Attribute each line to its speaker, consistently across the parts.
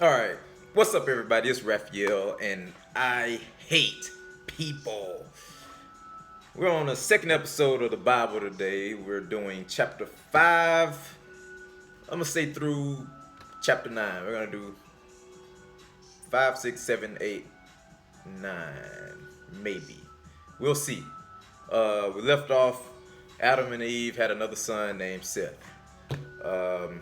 Speaker 1: All right, what's up, everybody? It's Raphael, and I hate people. We're on the second episode of the Bible today. We're doing chapter 5. I'm gonna say through chapter 9. We're gonna do 5, 6, 7, 8, 9, maybe. We'll see. We left off. Adam and Eve had another son named Seth. Um,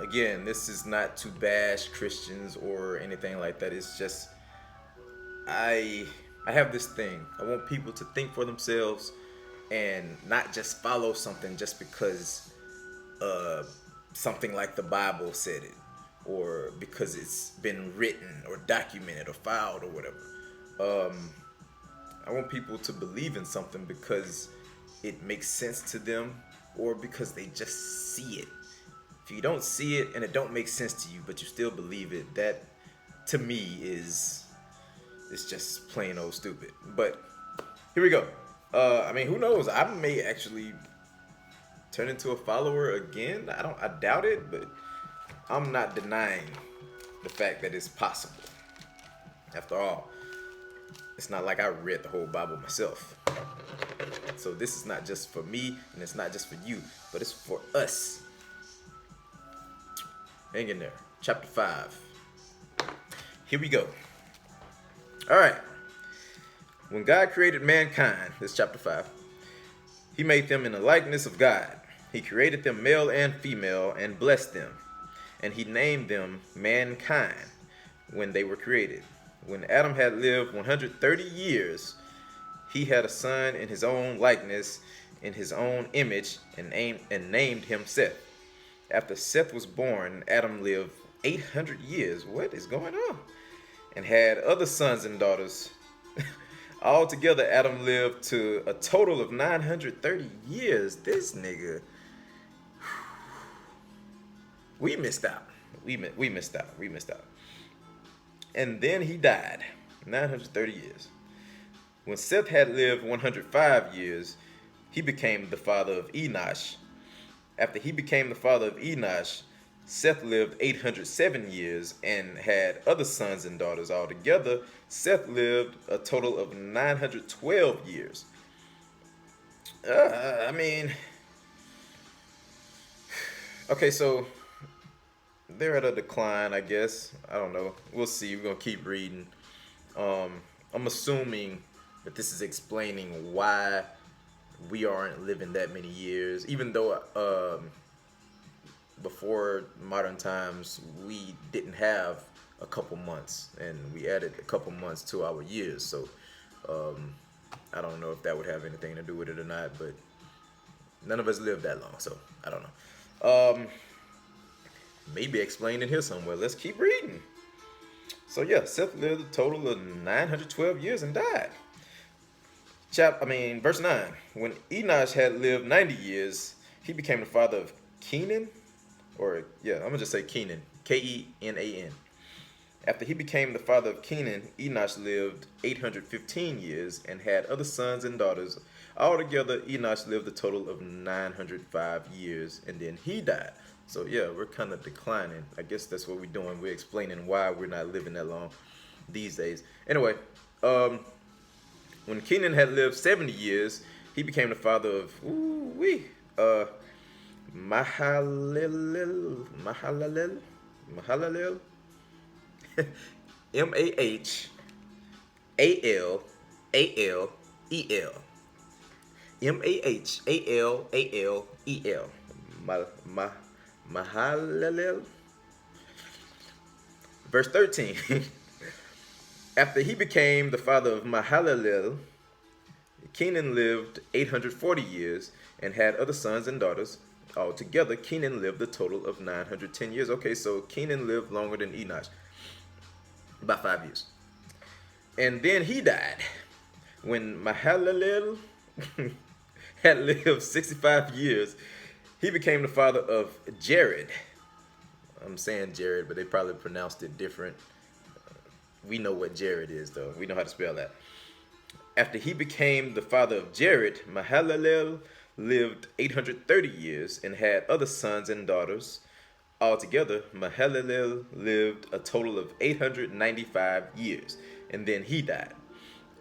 Speaker 1: Again, this is not to bash Christians or anything like that. It's just I I have this thing. I want people to think for themselves and not just follow something just because uh something like the Bible said it, or because it's been written or documented or filed or whatever. Um I want people to believe in something because it makes sense to them, or because they just see it. If you don't see it and it don't make sense to you, but you still believe it, that to me is it's just plain old stupid. But here we go. I mean, who knows? I may actually turn into a follower again. I doubt it, but I'm not denying the fact that it's possible. After all, it's not like I read the whole Bible myself. So this is not just for me, and it's not just for you, but it's for us. Hang in there. Chapter 5. Here we go. All right. When God created mankind, this is chapter 5, he made them in the likeness of God. He created them male and female and blessed them. And he named them mankind when they were created. When Adam had lived 130 years, he had a son in his own likeness, in his own image, and named him Seth. After Seth was born, Adam lived 800 years. What is going on? And had other sons and daughters. Altogether, Adam lived to a total of 930 years. This nigga, we missed out. We missed out. We missed out. And then he died. 930 years. When Seth had lived 105 years, he became the father of Enosh. After he became the father of Enosh, Seth lived 807 years and had other sons and daughters. Altogether, Seth lived a total of 912 years. I mean, okay, so they're at a decline, I guess. I don't know. We'll see. We're gonna keep reading. I'm assuming that this is explaining why we aren't living that many years, even though before modern times we didn't have a couple months, and we added a couple months to our years. So I don't know if that would have anything to do with it or not, but none of us lived that long, so I don't know. Maybe explained in here somewhere. Let's keep reading. So yeah, Seth lived a total of 912 years and died. Verse 9. When Enosh had lived 90 years, he became the father of Kenan. I'm going to just say Kenan. Kenan. After he became the father of Kenan, Enosh lived 815 years and had other sons and daughters. Altogether, Enosh lived a total of 905 years, and then he died. So yeah, we're kind of declining. I guess that's what we're doing. We're explaining why we're not living that long these days. Anyway, when Kenan had lived 70 years, he became the father of Mahalalel, Mahalalel, Mahallaleel, Mahalalel. Verse 13. After he became the father of Mahalalel, Kenan lived 840 years and had other sons and daughters. Altogether, Kenan lived a total of 910 years. Okay, so Kenan lived longer than Enosh, about 5 years. And then he died. When Mahalalel had lived 65 years, he became the father of Jared. I'm saying Jared, but they probably pronounced it different. We know what Jared is, though. We know how to spell that. After he became the father of Jared, Mahalalel lived 830 years and had other sons and daughters. Altogether, Mahalalel lived a total of 895 years, and then he died.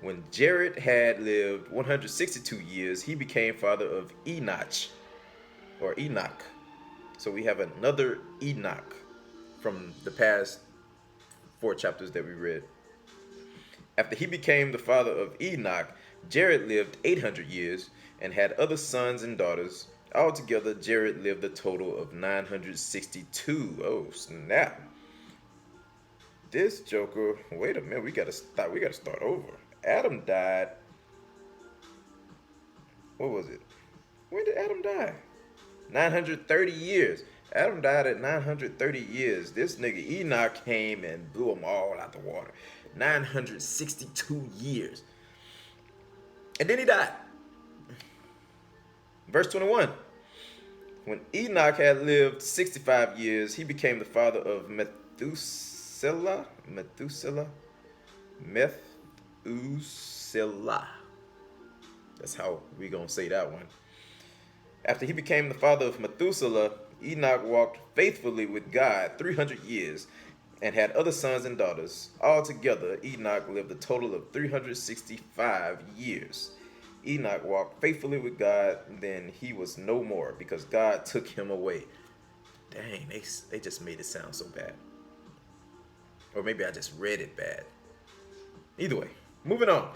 Speaker 1: When Jared had lived 162 years, he became father of Enoch, or Enoch. So we have another Enoch from the past 4 chapters that we read. After he became the father of Enoch, Jared lived 800 years and had other sons and daughters. Altogether, Jared lived a total of 962. Oh, snap. This Joker, wait a minute, we gotta start over. Adam died. What was it? When did Adam die? 930 years. Adam died at 930 years. This nigga Enoch came and blew them all out the water. 962 years. And then he died. Verse 21. When Enoch had lived 65 years, he became the father of Methuselah. That's how we gonna say that one. After he became the father of Methuselah, Enoch walked faithfully with God 300 years and had other sons and daughters. Altogether, Enoch lived a total of 365 years. Enoch walked faithfully with God, then he was no more because God took him away. Dang, they just made it sound so bad. Or maybe I just read it bad. Either way, moving on.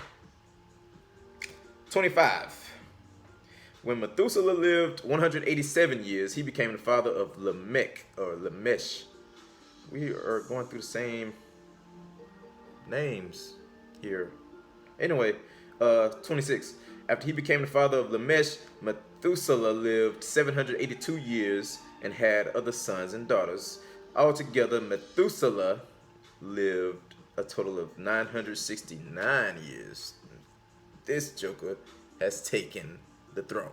Speaker 1: 25. When Methuselah lived 187 years, he became the father of Lamech, or Lamesh. We are going through the same names here. Anyway, 26. After he became the father of Lamesh, Methuselah lived 782 years and had other sons and daughters. Altogether, Methuselah lived a total of 969 years. This Joker has taken the throne.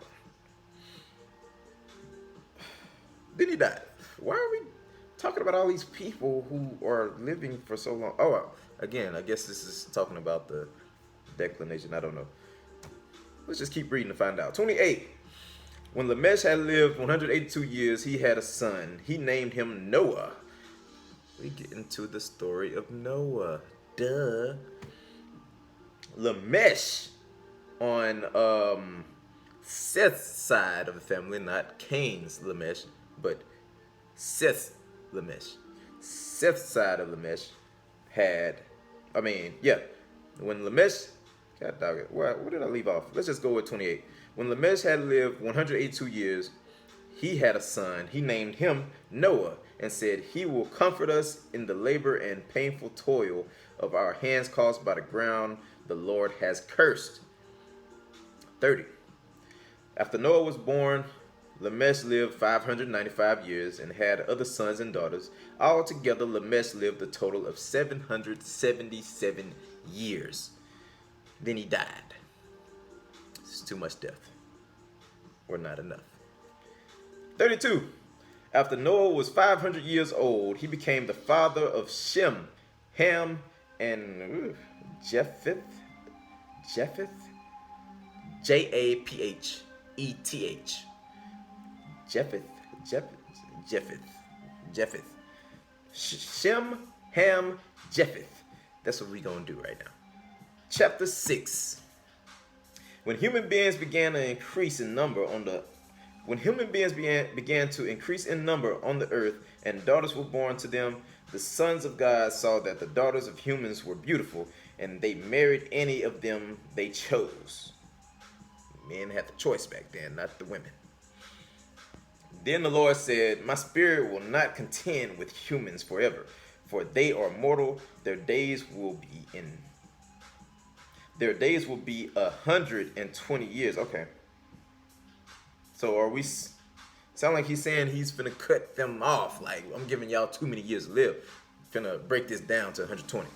Speaker 1: Then he died. Why are we talking about all these people who are living for so long? Oh, again, I guess this is talking about the declination. I don't know. Let's just keep reading to find out. 28. When Lamech had lived 182 years, he had a son. He named him Noah. We get into the story of Noah. Duh. Lamech on Seth's side of the family, not Cain's Lamech, but Seth's Lamech. Seth's side of Lamech when Lamech, God dog it, where did I leave off? Let's just go with 28. When Lamech had lived 182 years, he had a son. He named him Noah and said, he will comfort us in the labor and painful toil of our hands caused by the ground the Lord has cursed. 30. After Noah was born, Lamech lived 595 years and had other sons and daughters. Altogether, Lamech lived a total of 777 years. Then he died. It's too much death. Or not enough. 32. After Noah was 500 years old, he became the father of Shem, Ham, and Japheth. Japheth? Japheth. Japheth. Shem, Ham, Japheth. That's what we're going to do right now. Chapter 6. When human beings began to increase in number on the earth, and daughters were born to them, the sons of God saw that the daughters of humans were beautiful, and they married any of them they chose. Men had the choice back then, not the women. Then the Lord said, my spirit will not contend with humans forever, for they are mortal. Their days will be 120 years. Okay. So are we? Sound like he's saying he's finna cut them off. Like, I'm giving y'all too many years to live. Finna break this down to 120.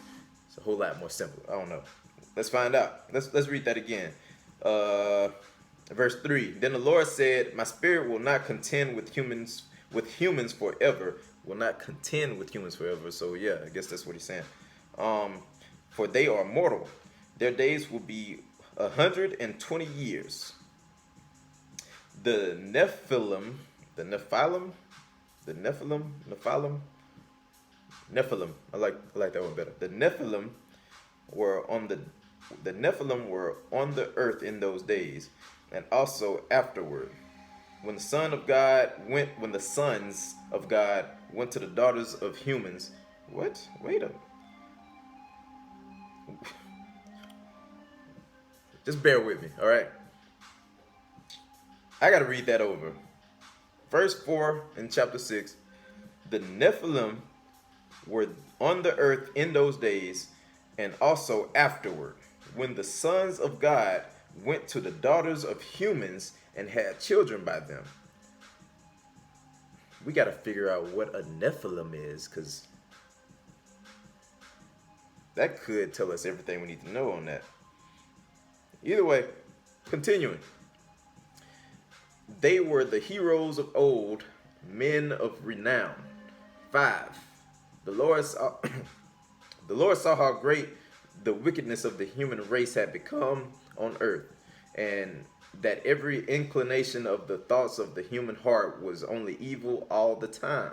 Speaker 1: It's a whole lot more simple. I don't know. Let's find out. Let's read that again. Verse 3. Then the Lord said, my spirit will not contend with humans forever. Will not contend with humans forever. So yeah, I guess that's what he's saying. For they are mortal. Their days will be 120 years. The Nephilim, The Nephilim. I like that one better. Were on the the Nephilim were on the earth in those days, and also afterward. When the sons of God went to the daughters of humans. What? Wait a. Just bear with me, all right? I got to read that over. Verse 4 in chapter 6. The Nephilim were on the earth in those days, and also afterward, when the sons of God went to the daughters of humans and had children by them. We got to figure out what a Nephilim is, because that could tell us everything we need to know on that. Either way, continuing. They were the heroes of old, men of renown. 5. The Lord saw how great the wickedness of the human race had become on earth, and that every inclination of the thoughts of the human heart was only evil all the time.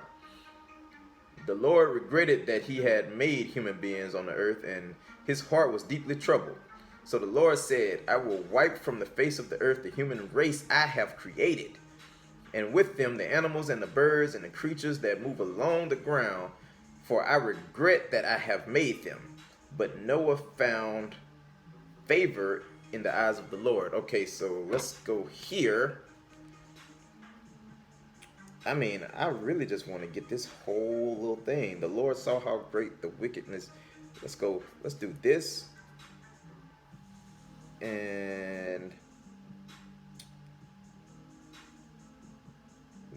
Speaker 1: The Lord regretted that he had made human beings on the earth, and his heart was deeply troubled. So the Lord said, I will wipe from the face of the earth the human race I have created, and with them the animals and the birds and the creatures that move along the ground, for I regret that I have made them. But Noah found favor in the eyes of the Lord. Okay, so let's go here. I mean, I really just want to get this whole little thing. The Lord saw how great the wickedness. Let's go. Let's do this. And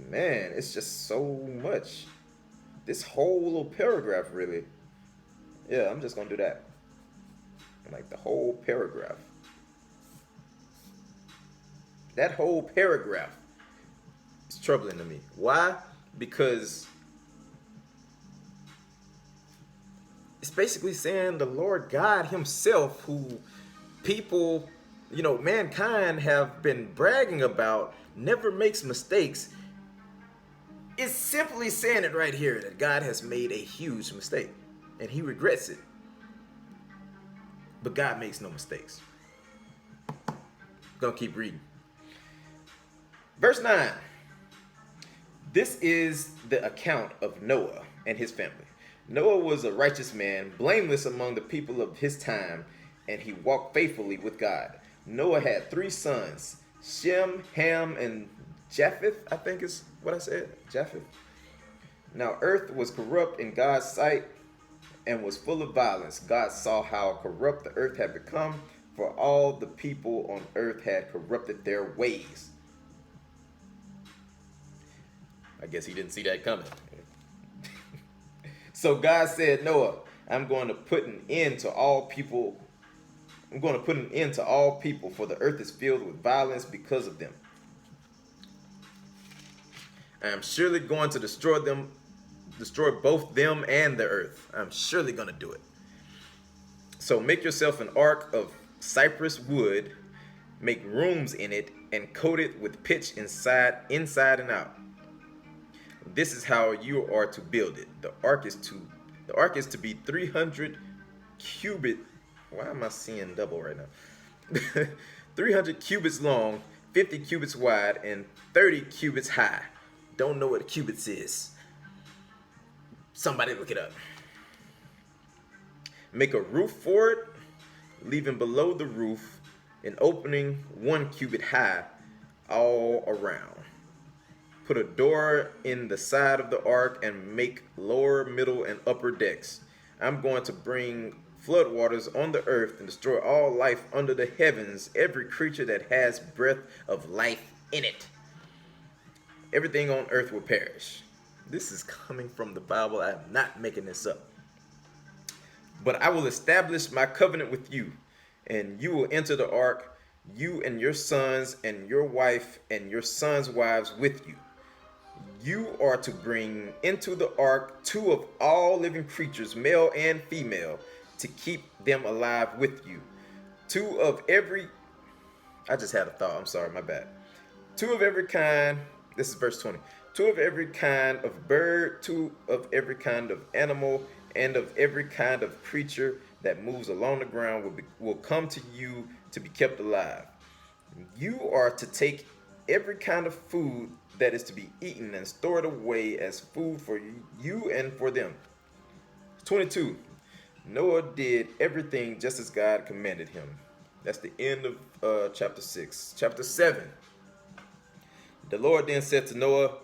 Speaker 1: man, it's just so much. This whole little paragraph, really. Yeah, I'm just gonna do that. Like the whole paragraph. That whole paragraph is troubling to me. Why? Because it's basically saying the Lord God himself, who people, mankind have been bragging about, never makes mistakes. It's simply saying it right here that God has made a huge mistake and he regrets it. But God makes no mistakes. Gonna keep reading. Verse 9. This is the account of Noah and his family. Noah was a righteous man, blameless among the people of his time, and he walked faithfully with God. Noah had 3 sons, Shem, Ham, and Japheth, I think is what I said, Japheth. Now earth was corrupt in God's sight and was full of violence. God saw how corrupt the earth had become, for all the people on earth had corrupted their ways. I guess he didn't see that coming. So God said, Noah, I'm going to put an end to all people. I'm going to put an end to all people, for the earth is filled with violence because of them. I am surely going to destroy both them and the earth. I'm surely going to do it. So make yourself an ark of cypress wood, make rooms in it, and coat it with pitch inside and out. This is how you are to build it. The ark is to be 300 cubit. Why am I seeing double right now? 300 cubits long, 50 cubits wide, and 30 cubits high. Don't know what cubits is. Somebody look it up. Make a roof for it, leaving below the roof an opening 1 cubit high all around. Put a door in the side of the ark and make lower, middle, and upper decks. I'm going to bring floodwaters on the earth and destroy all life under the heavens, every creature that has breath of life in it. Everything on earth will perish. This is coming from the Bible. I'm not making this up. But I will establish my covenant with you, and you will enter the ark, you and your sons and your wife and your sons' wives with you. You are to bring into the ark 2 of all living creatures, male and female, to keep them alive with you. 2 of every... I just had a thought. I'm sorry, my bad. 2 of every kind... This is verse 20. two of every kind of bird, two of every kind of animal, and of every kind of creature that moves along the ground will come to you to be kept alive. You are to take every kind of food that is to be eaten and store it away as food for you and for them. 22. Noah did everything just as God commanded him. That's the end of chapter 6. Chapter 7. The Lord then said to Noah,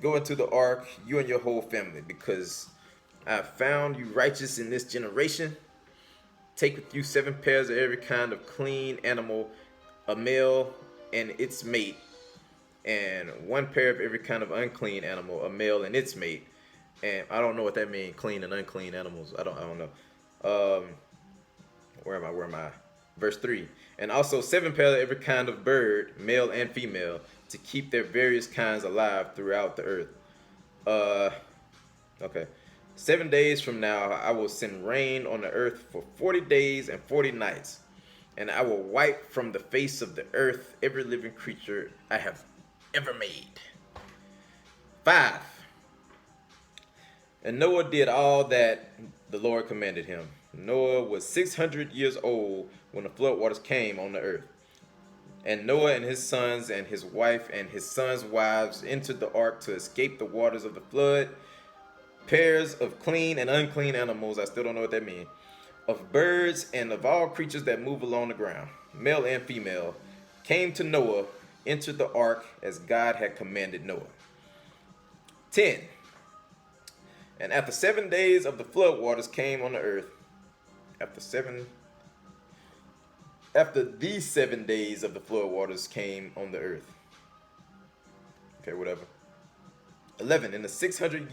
Speaker 1: "Go into the ark, you and your whole family, because I have found you righteous in this generation. Take with you 7 pairs of every kind of clean animal, a male and its mate, and 1 pair of every kind of unclean animal, a male and its mate." And I don't know what that means, clean and unclean animals. I don't know. Where am I? Verse 3. And also 7 pairs of every kind of bird, male and female, to keep their various kinds alive throughout the earth. Okay. 7 days from now, I will send rain on the earth for 40 days and 40 nights. And I will wipe from the face of the earth every living creature I have ever made. 5. And Noah did all that the Lord commanded him. Noah was 600 years old when the flood waters came on the earth. And Noah and his sons and his wife and his sons' wives entered the ark to escape the waters of the flood. Pairs of clean and unclean animals, I still don't know what that means, of birds and of all creatures that move along the ground, male and female, came to Noah, entered the ark as God had commanded Noah. 10. And after 7 days of the flood waters came on the earth, after these 7 days of the flood waters came on the earth. Okay, whatever. 11. In the 600th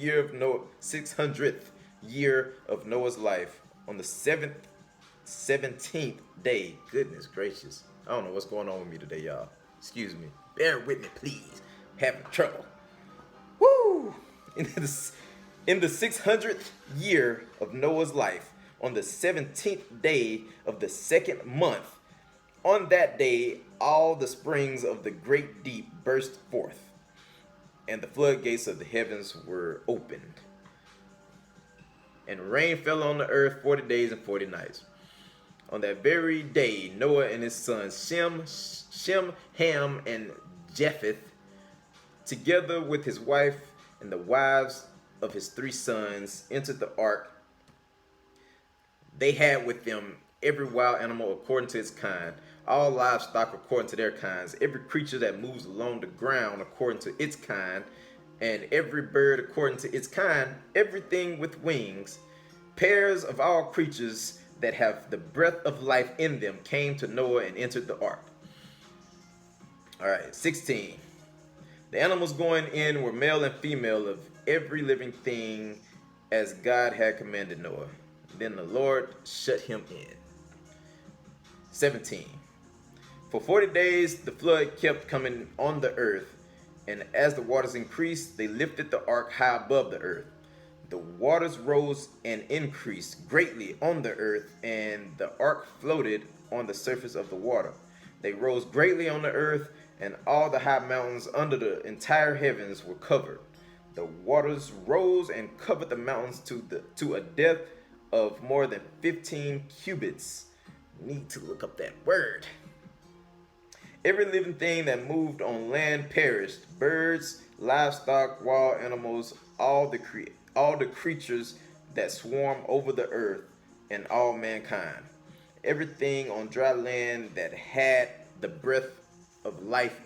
Speaker 1: year of Noah's life, on the 17th day. Goodness gracious. I don't know what's going on with me today, y'all. Excuse me. Bear with me, please. Having trouble. Woo! In the 600th year of Noah's life, on the 17th day of the 2nd month, on that day, all the springs of the great deep burst forth, and the floodgates of the heavens were opened. And rain fell on the earth 40 days and 40 nights. On that very day, Noah and his sons Shem, Ham, and Japheth, together with his wife and the wives of his 3 sons, entered the ark. They had with them every wild animal according to its kind, all livestock according to their kinds, every creature that moves along the ground according to its kind, and every bird according to its kind, everything with wings. Pairs of all creatures that have the breath of life in them came to Noah and entered the ark. All right, 16. The animals going in were male and female of every living thing as God had commanded Noah. Then the Lord shut him in. 17. For 40 days the flood kept coming on the earth, and as the waters increased, they lifted the ark high above the earth. The waters rose and increased greatly on the earth, and the ark floated on the surface of the water. They rose greatly on the earth, and all the high mountains under the entire heavens were covered. The waters rose and covered the mountains to a depth of more than 15 cubits. Need to look up that word. Every living thing that moved on land perished: birds, livestock, wild animals, all the creatures that swarm over the earth, and all mankind. Everything on dry land that had the breath of life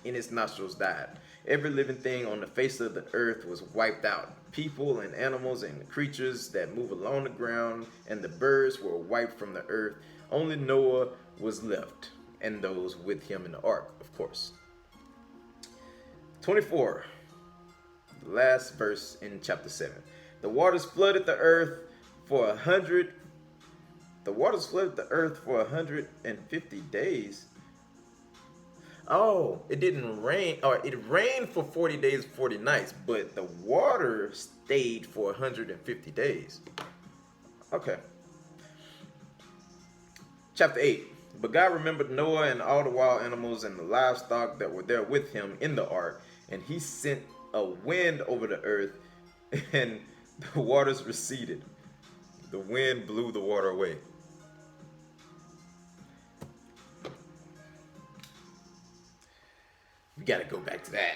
Speaker 1: in its nostrils died. Every living thing on the face of the earth was wiped out. People and animals and creatures that move along the ground and the birds were wiped from the earth. Only Noah was left, and those with him in the ark, of course. 24, the last verse in chapter 7. The waters flooded the earth for 150 days. Oh, it didn't rain, or it rained for 40 days, 40 nights, but the water stayed for 150 days. Okay. Chapter 8. But God remembered Noah and all the wild animals and the livestock that were there with him in the ark, and he sent a wind over the earth, and the waters receded. The wind blew the water away. We gotta go back to that.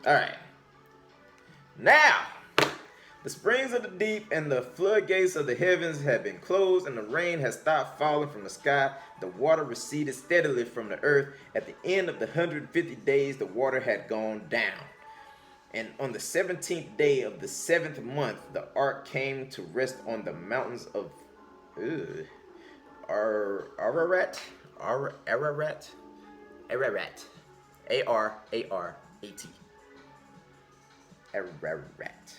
Speaker 1: All right. Now, the springs of the deep and the floodgates of the heavens have been closed, and the rain has stopped falling from the sky. The water receded steadily from the earth. At the end of the 150 days, the water had gone down. And on the 17th day of the 7th month, the ark came to rest on the mountains of Ararat. Ararat. Ararat. Ararat. Ararat.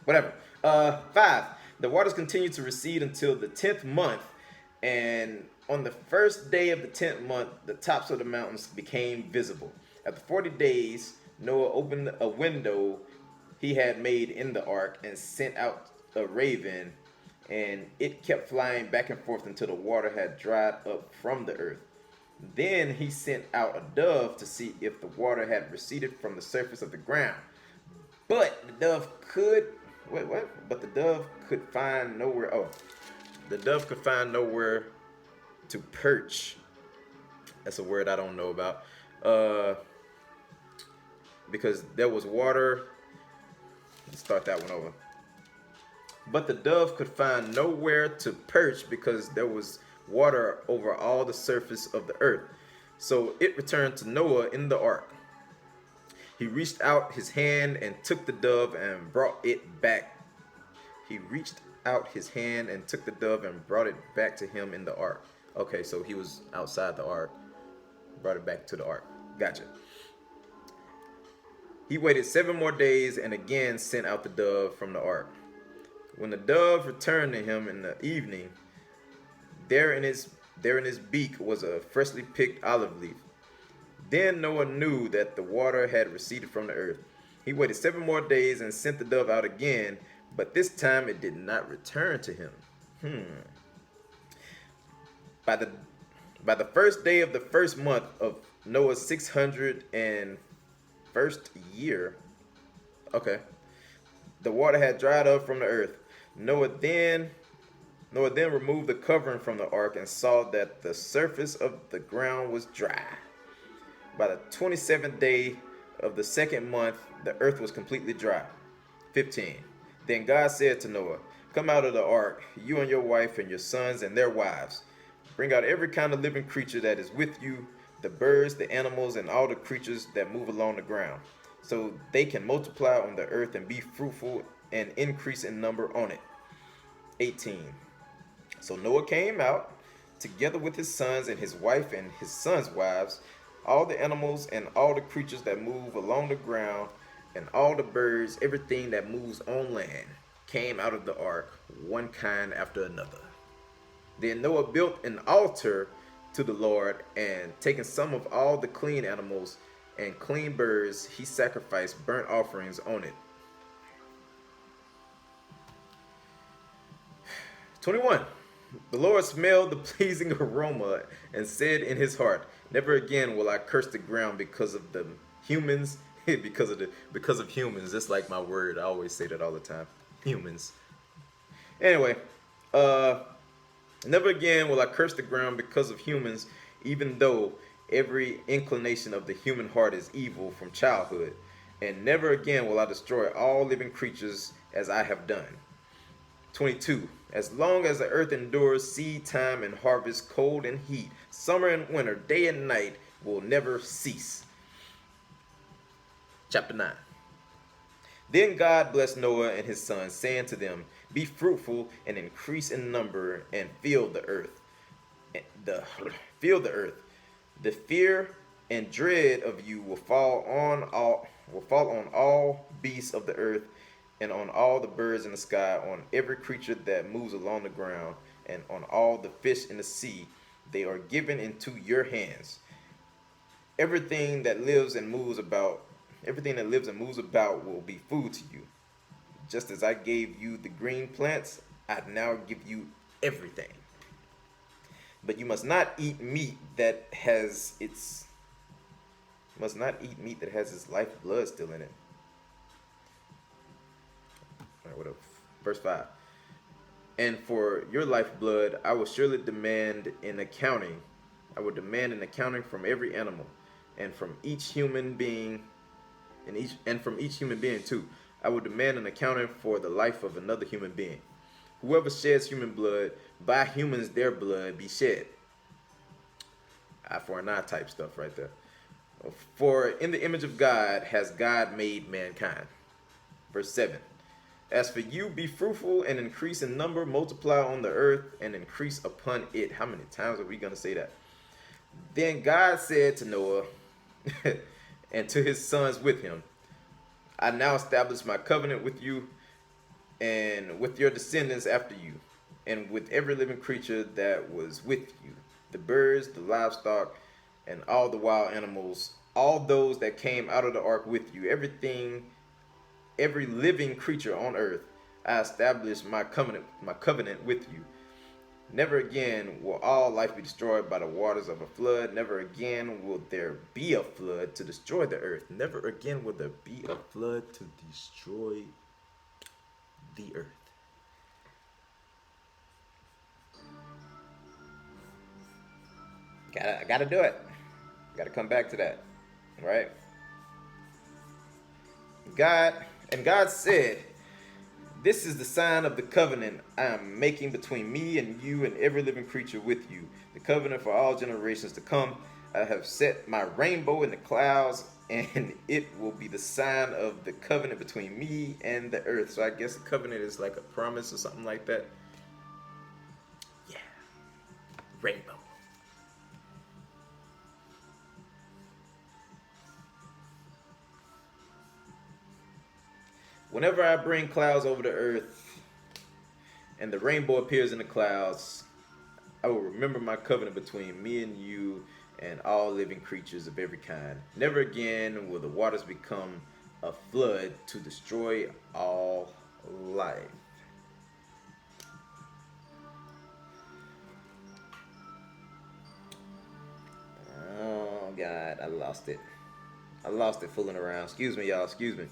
Speaker 1: Whatever. 5. The waters continued to recede until the 10th month, and on the first day of the 10th month, the tops of the mountains became visible. After 40 days, Noah opened a window he had made in the ark and sent out a raven, and it kept flying back and forth until the water had dried up from the earth. Then he sent out a dove to see if the water had receded from the surface of the ground. But the dove could But the dove could find nowhere. Oh, the dove could find nowhere to perch. That's a word I don't know about. Because there was water. Let's start that one over. But the dove could find nowhere to perch because there was water over all the surface of the earth. So it returned to Noah in the ark. He reached out his hand and took the dove and brought it back. He reached out his hand and took the dove and brought it back to him in the ark. Okay, so he was outside the ark, brought it back to the ark. Gotcha. He waited 7 more days and again sent out the dove from the ark. When the dove returned to him in the evening, there in his beak was a freshly picked olive leaf. Then Noah knew that the water had receded from the earth. He waited 7 more days and sent the dove out again, but this time it did not return to him. By the first day of the first month of Noah's 601st year, the water had dried up from the earth. Noah then removed the covering from the ark and saw that the surface of the ground was dry. By the 27th day of the second month, the earth was completely dry. 15. Then God said to Noah, "Come out of the ark, you and your wife and your sons and their wives. Bring out every kind of living creature that is with you, the birds, the animals, and all the creatures that move along the ground, so they can multiply on the earth and be fruitful and increase in number on it." 18. So Noah came out, together with his sons and his wife and his sons' wives, all the animals and all the creatures that move along the ground, and all the birds, everything that moves on land, came out of the ark, one kind after another. Then Noah built an altar to the Lord, and taking some of all the clean animals and clean birds, he sacrificed burnt offerings on it. 21. The Lord smelled the pleasing aroma and said in his heart, "Never again will I curse the ground because of the humans." because of humans. That's like my word. I always say that all the time. Humans. Anyway, never again will I curse the ground because of humans, even though every inclination of the human heart is evil from childhood. And never again will I destroy all living creatures as I have done. 22. As long as the earth endures, seed time and harvest, cold and heat, summer and winter, day and night will never cease. Chapter 9. Then God blessed Noah and his sons, saying to them, "Be fruitful and increase in number and fill the earth. Fill the earth. The fear and dread of you will fall on all beasts of the earth, and on all the birds in the sky, on every creature that moves along the ground, and on all the fish in the sea. They are given into your hands. Everything that lives and moves about will be food to you. Just as I gave you the green plants, I now give you everything. But you must not eat meat that has its life blood still in it. All right, what up? Verse 5. And for your lifeblood, I will surely demand an accounting. I will demand an accounting from every animal, and from each human being, and from each human being too. I will demand an accounting for the life of another human being. Whoever sheds human blood, by humans their blood be shed. Eye for an eye type stuff right there. For in the image of God has God made mankind. Verse 7. As for you, be fruitful and increase in number, multiply on the earth and increase upon it. How many times are we going to say that? Then God said to Noah and to his sons with him, I now establish my covenant with you and with your descendants after you, and with every living creature that was with you, the birds, the livestock, and all the wild animals, all those that came out of the ark with you, every living creature on earth. I establish my covenant with you. Never again will all life be destroyed by the waters of a flood. Never again will there be a flood to destroy the earth. Never again will there be a flood to destroy the earth. I gotta do it. Gotta come back to that. Right? God said, this is the sign of the covenant I am making between me and you and every living creature with you, the covenant for all generations to come. I have set my rainbow in the clouds, and it will be the sign of the covenant between me and the earth. So I guess a covenant is like a promise or something like that. Yeah. Rainbow. Whenever I bring clouds over the earth and the rainbow appears in the clouds, I will remember my covenant between me and you and all living creatures of every kind. Never again will the waters become a flood to destroy all life. Oh God, I lost it. I lost it fooling around. Excuse me, y'all. Excuse me.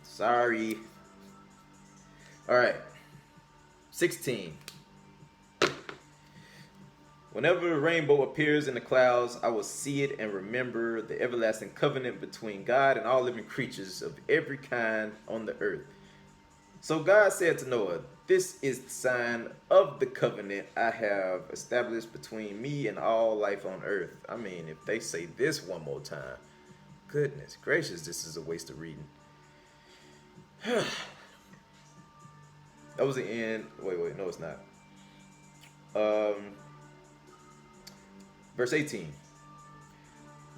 Speaker 1: Sorry. All right. 16. Whenever the rainbow appears in the clouds, I will see it and remember the everlasting covenant between God and all living creatures of every kind on the earth. So God said to Noah, this is the sign of the covenant I have established between me and all life on earth. I mean, if they say this one more time, goodness gracious, this is a waste of reading. That was the end. Wait, no, it's not. Verse 18.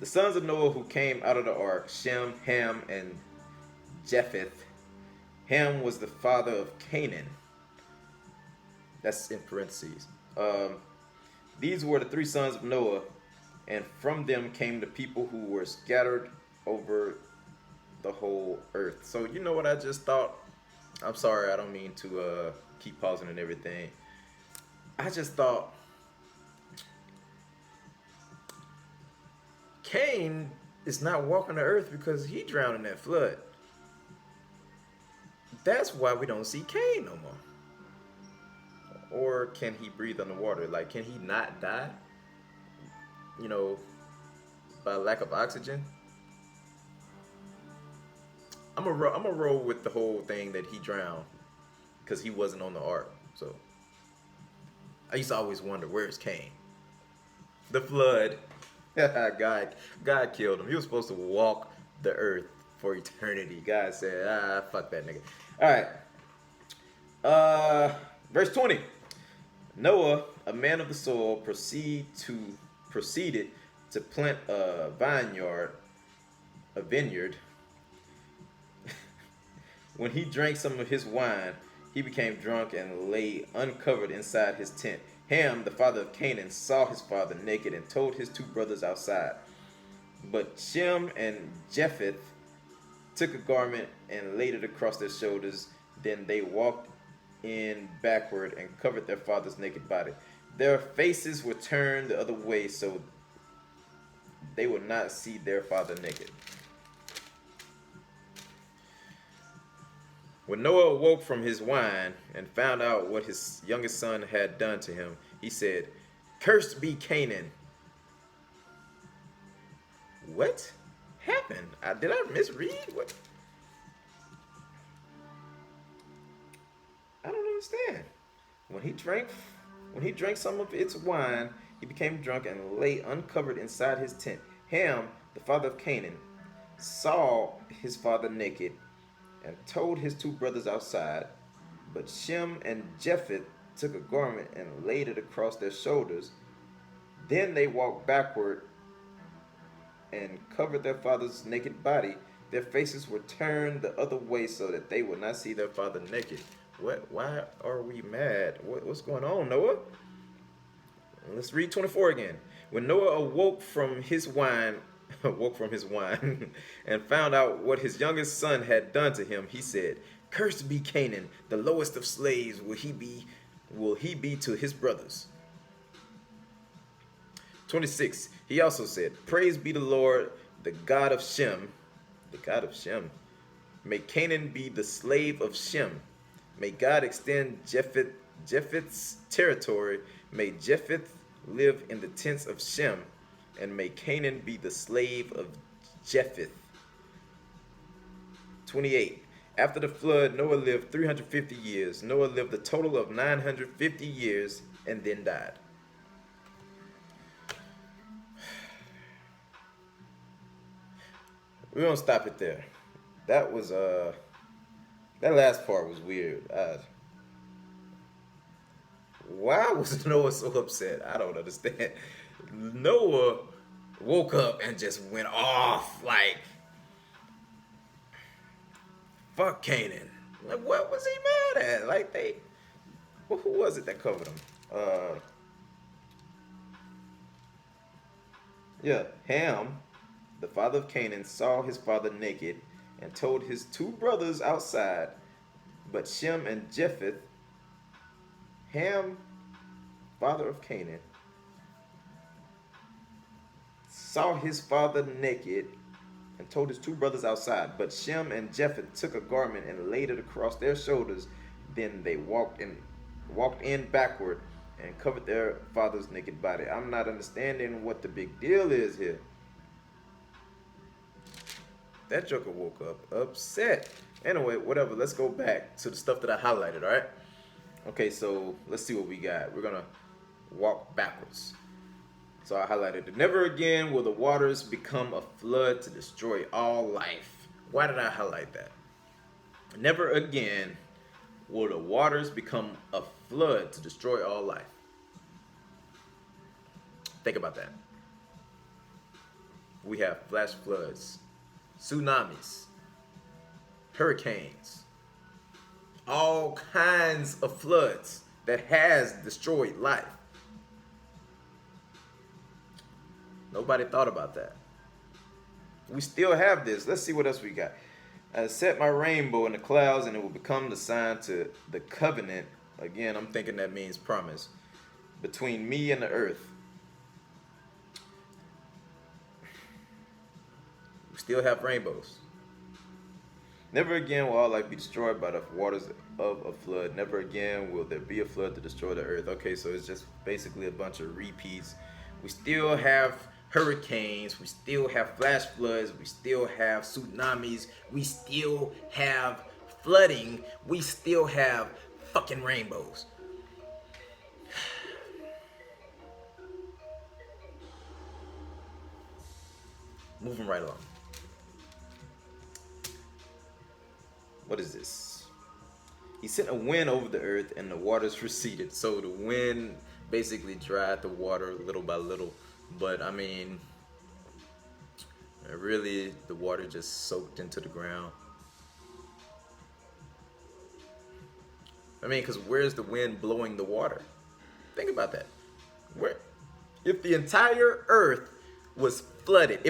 Speaker 1: The sons of Noah who came out of the ark, Shem, Ham, and Japheth. Ham was the father of Canaan. That's in parentheses. These were the three sons of Noah, and from them came the people who were scattered over the whole earth. So you know what I just thought? I'm sorry, I don't mean to keep pausing and everything. I just thought Cain is not walking the earth because he drowned in that flood. That's why we don't see Cain no more. Or can he breathe underwater? Like, can he not die? You know, by lack of oxygen? I'm a roll with the whole thing that he drowned because he wasn't on the ark. So I used to always wonder, where's Cain? The flood. God killed him. He was supposed to walk the earth for eternity. God said, fuck that nigga. All right. Verse 20. Noah, a man of the soil, proceeded to plant a vineyard. When he drank some of his wine, he became drunk and lay uncovered inside his tent. Ham, the father of Canaan, saw his father naked and told his two brothers outside. But Shem and Japheth took a garment and laid it across their shoulders. Then they walked in backward and covered their father's naked body. Their faces were turned the other way so they would not see their father naked. When Noah awoke from his wine and found out what his youngest son had done to him, he said, "Cursed be Canaan." What happened? Did I misread? What? I don't understand. When he drank some of its wine, he became drunk and lay uncovered inside his tent. Ham, the father of Canaan, saw his father naked and told his two brothers outside. But Shem and Japheth took a garment and laid it across their shoulders. Then they walked backward and covered their father's naked body. Their faces were turned the other way so that they would not see their father naked. What? Why are we mad? What's going on, Noah? Let's read 24 again. When Noah awoke from his wine, and found out what his youngest son had done to him, he said, "Cursed be Canaan, the lowest of slaves will he be to his brothers." 26. He also said, "Praise be the Lord, the God of Shem." The God of Shem. "May Canaan be the slave of Shem. May God extend Japheth's territory. May Japheth live in the tents of Shem. And may Canaan be the slave of Japheth." 28. After the flood, Noah lived 350 years. Noah lived a total of 950 years and then died. We're going to stop it there. That was, that last part was weird. Why was Noah so upset? I don't understand. Noah woke up and just went off like, fuck Canaan. Like, what was he mad at? Like, who was it that covered him? Ham, the father of Canaan, saw his father naked and told his two brothers outside. But Shem and Japheth, Ham, father of Canaan, saw his father naked and told his two brothers outside. But Shem and Japheth took a garment and laid it across their shoulders. Then they walked in backward and covered their father's naked body. I'm not understanding what the big deal is here. That joker woke up upset. Anyway, whatever. Let's go back to the stuff that I highlighted, all right? Okay, so let's see what we got. We're going to walk backwards. So I highlighted it. Never again will the waters become a flood to destroy all life. Why did I highlight that? Never again will the waters become a flood to destroy all life. Think about that. We have flash floods, tsunamis, hurricanes, all kinds of floods that has destroyed life. Nobody thought about that. We still have this. Let's see what else we got. I set my rainbow in the clouds and it will become the sign to the covenant. Again, I'm thinking that means promise. Between me and the earth. We still have rainbows. Never again will all life be destroyed by the waters of a flood. Never again will there be a flood to destroy the earth. Okay, so it's just basically a bunch of repeats. We still have hurricanes, we still have flash floods, we still have tsunamis, we still have flooding, we still have fucking rainbows. Moving right along. What is this? He sent a wind over the earth and the waters receded. So the wind basically dried the water little by little. But I mean, really, the water just soaked into the ground. I mean, because where's the wind blowing the water? Think about that. If the entire earth was flooded,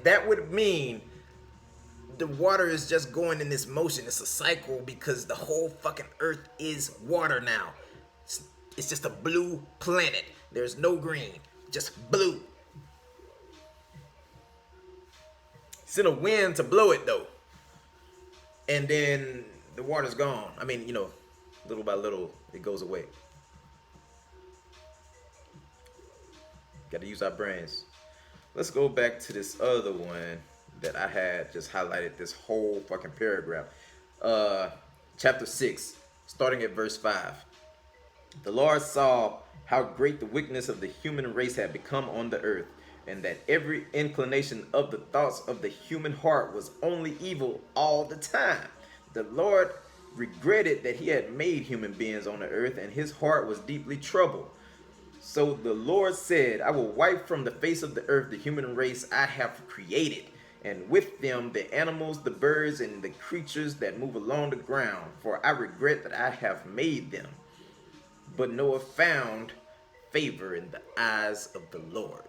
Speaker 1: that would mean the water is just going in this motion. It's a cycle because the whole fucking earth is water now. It's just a blue planet. There's no green, just blue. Send a wind to blow it though. And then the water's gone. I mean, little by little, it goes away. Got to use our brains. Let's go back to this other one that I had just highlighted this whole fucking paragraph. Chapter 6, starting at verse 5. The Lord saw how great the wickedness of the human race had become on the earth, and that every inclination of the thoughts of the human heart was only evil all the time. The Lord regretted that he had made human beings on the earth, and his heart was deeply troubled. So the Lord said, I will wipe from the face of the earth the human race I have created, and with them the animals, the birds, and the creatures that move along the ground, for I regret that I have made them. But Noah found favor in the eyes of the Lord.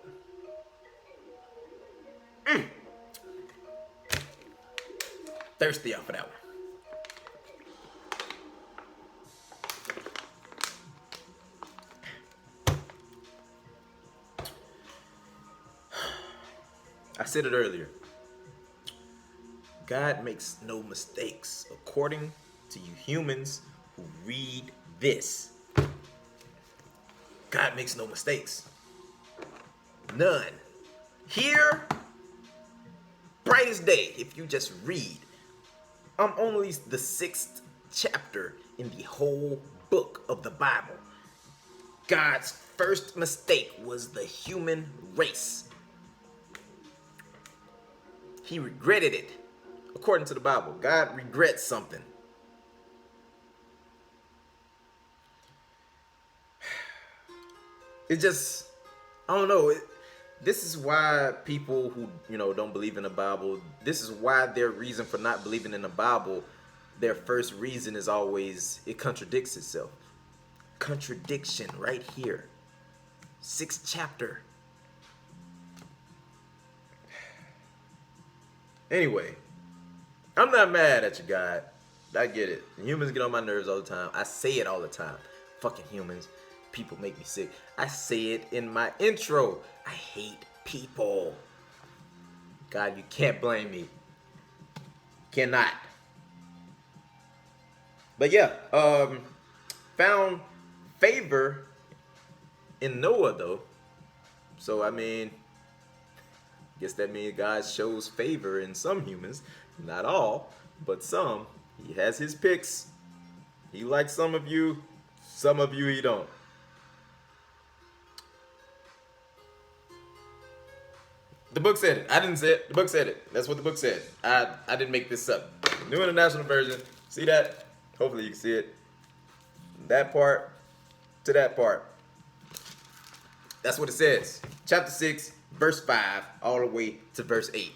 Speaker 1: Thirsty off of that one. I said it earlier. God makes no mistakes, according to you humans who read this. God makes no mistakes. None. Here, bright as day, if you just read. I'm only the 6th chapter in the whole book of the Bible. God's first mistake was the human race. He regretted it. According to the Bible, God regrets something. It just, I don't know. This is why people who, don't believe in the Bible, this is why their reason for not believing in the Bible, their first reason is always, it contradicts itself. Contradiction right here. 6th chapter. Anyway, I'm not mad at you, God. I get it. Humans get on my nerves all the time. I say it all the time. Fucking humans. People make me sick. I say it in my intro. I hate people. God, you can't blame me. Cannot. But yeah, found favor in Noah though. So I mean, guess that means God shows favor in some humans. Not all, but some. He has his picks. He likes some of you he don't. The book said it. I didn't say it. The book said it. That's what the book said. I didn't make this up. New International Version. See that? Hopefully you can see it. That part to that part. That's what it says. Chapter 6, verse 5, all the way to verse 8.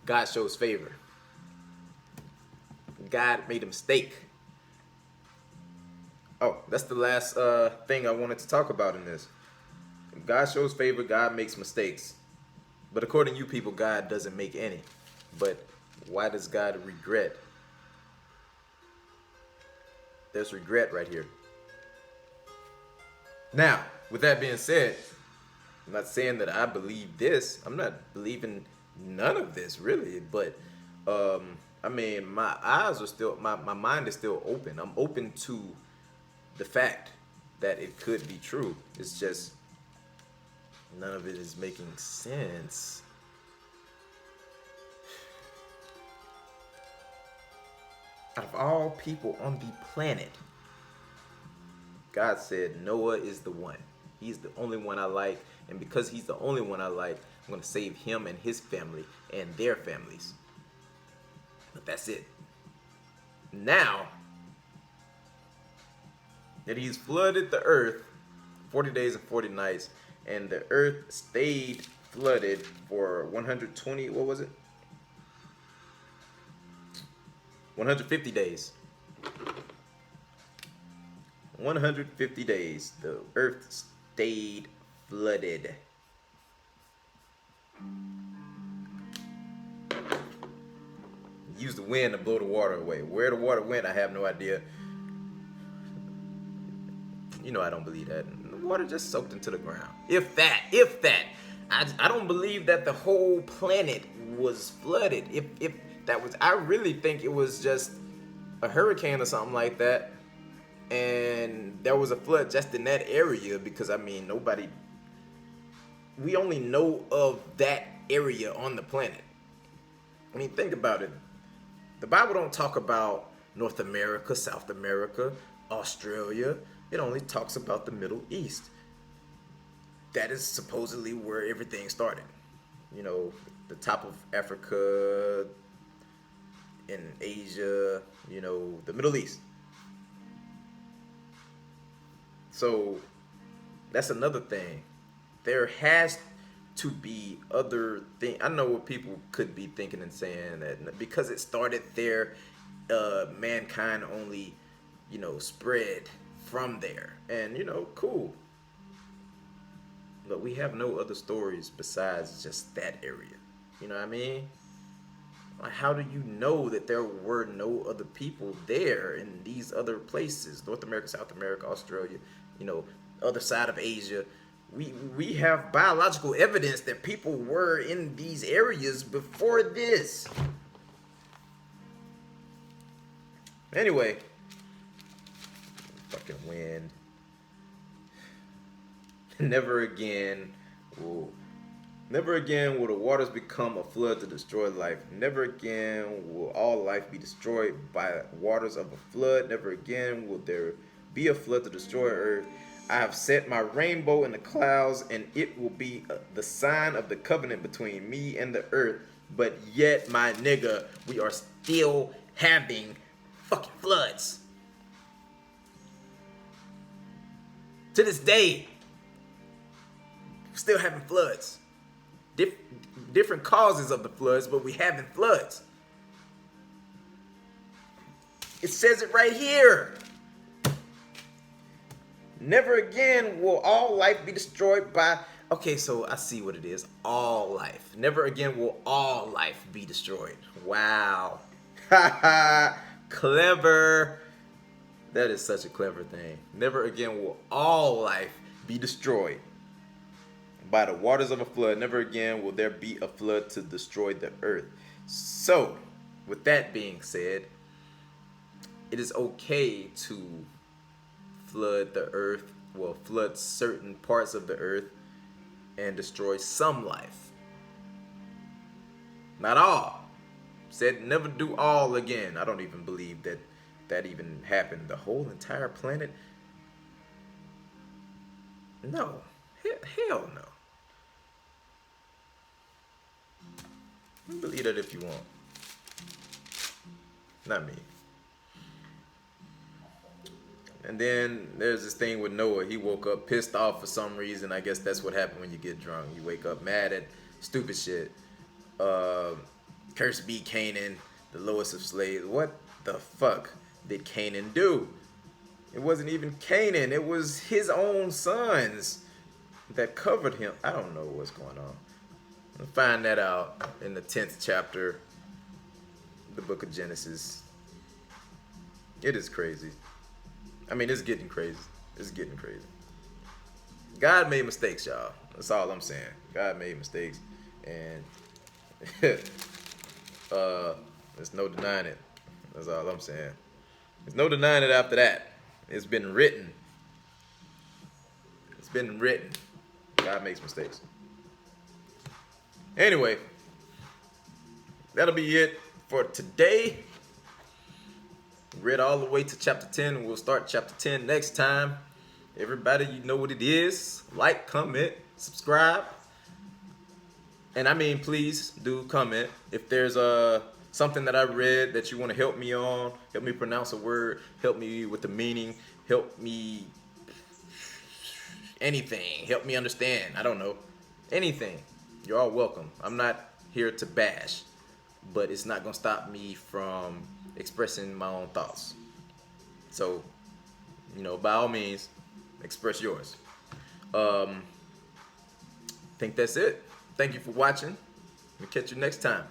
Speaker 1: God shows favor. God made a mistake. Oh, that's the last thing I wanted to talk about in this. God shows favor, God makes mistakes. But according to you people, God doesn't make any. But why does God regret? There's regret right here. Now, with that being said, I'm not saying that I believe this. I'm not believing none of this really. But I mean, my eyes are still, my mind is still open. I'm open to the fact that it could be true. It's just none of it is making sense. Out of all people on the planet, God said Noah is the one. He's the only one I like. And because he's the only one I like, I'm going to save him and his family and their families. But that's it. Now that he's flooded the earth 40 days and 40 nights, and the earth stayed flooded for 120, what was it? 150 days. 150 days. The earth stayed flooded. Use the wind to blow the water away. Where the water went, I have no idea. You know I don't believe that. The water just soaked into the ground. If that. I don't believe that the whole planet was flooded. If that was, I really think it was just a hurricane or something like that. And there was a flood just in that area because, I mean, we only know of that area on the planet. I mean, think about it. The Bible don't talk about North America, South America, Australia. It only talks about the Middle East. That is supposedly where everything started. You know, the top of Africa, in Asia, you know, the Middle East. So that's another thing. There has to be other things. I know what people could be thinking and saying that because it started there, mankind only, you know, spread from there. And, you know, cool. But we have no other stories besides just that area. You know what I mean? Like, how do you know that there were no other people there in these other places? North America, South America, Australia, you know, other side of Asia. We have biological evidence that people were in these areas before this. Anyway, fucking wind. Never again will the waters become a flood to destroy life. Never again will all life be destroyed by waters of a flood. Never again will there be a flood to destroy earth. I have set my rainbow in the clouds, and it will be the sign of the covenant between me and the earth. But yet, my nigga, we are still having fucking floods. To this day, still having floods. Different causes of the floods, but we having floods. It says it right here. Never again will all life be destroyed by... Okay, so I see what it is. All life. Never again will all life be destroyed. Wow. Haha. Clever. That is such a clever thing. Never again will all life be destroyed by the waters of a flood. Never again will there be a flood to destroy the earth. So, with that being said, it is okay to flood the earth, well, flood certain parts of the earth and destroy some life. Not all. Said never do all again. I don't even believe that even happened. The whole entire planet? No. Hell no. You believe that if you want. Not me. And then there's this thing with Noah. He woke up pissed off for some reason. I guess that's what happened when you get drunk. You wake up mad at stupid shit. Cursed be Canaan, the lowest of slaves. What the fuck did Canaan do? It wasn't even Canaan. It was his own sons that covered him. I don't know what's going on. We'll find that out in the 10th chapter, the book of Genesis. It is crazy. I mean, it's getting crazy. It's getting crazy. God made mistakes, y'all. That's all I'm saying. God made mistakes. And there's no denying it. That's all I'm saying. There's no denying it after that. It's been written. It's been written. God makes mistakes. Anyway, that'll be it for today. Read all the way to chapter 10. We'll start chapter 10 next time. Everybody, you know what it is. Like, comment, subscribe. And I mean, please do comment. If there's something that I read that you want to help me on, help me pronounce a word, help me with the meaning, help me anything, help me understand. I don't know. Anything. You're all welcome. I'm not here to bash, but it's not going to stop me from expressing my own thoughts. So, you know, by all means, express yours. I think that's it. Thank you for watching. We'll catch you next time.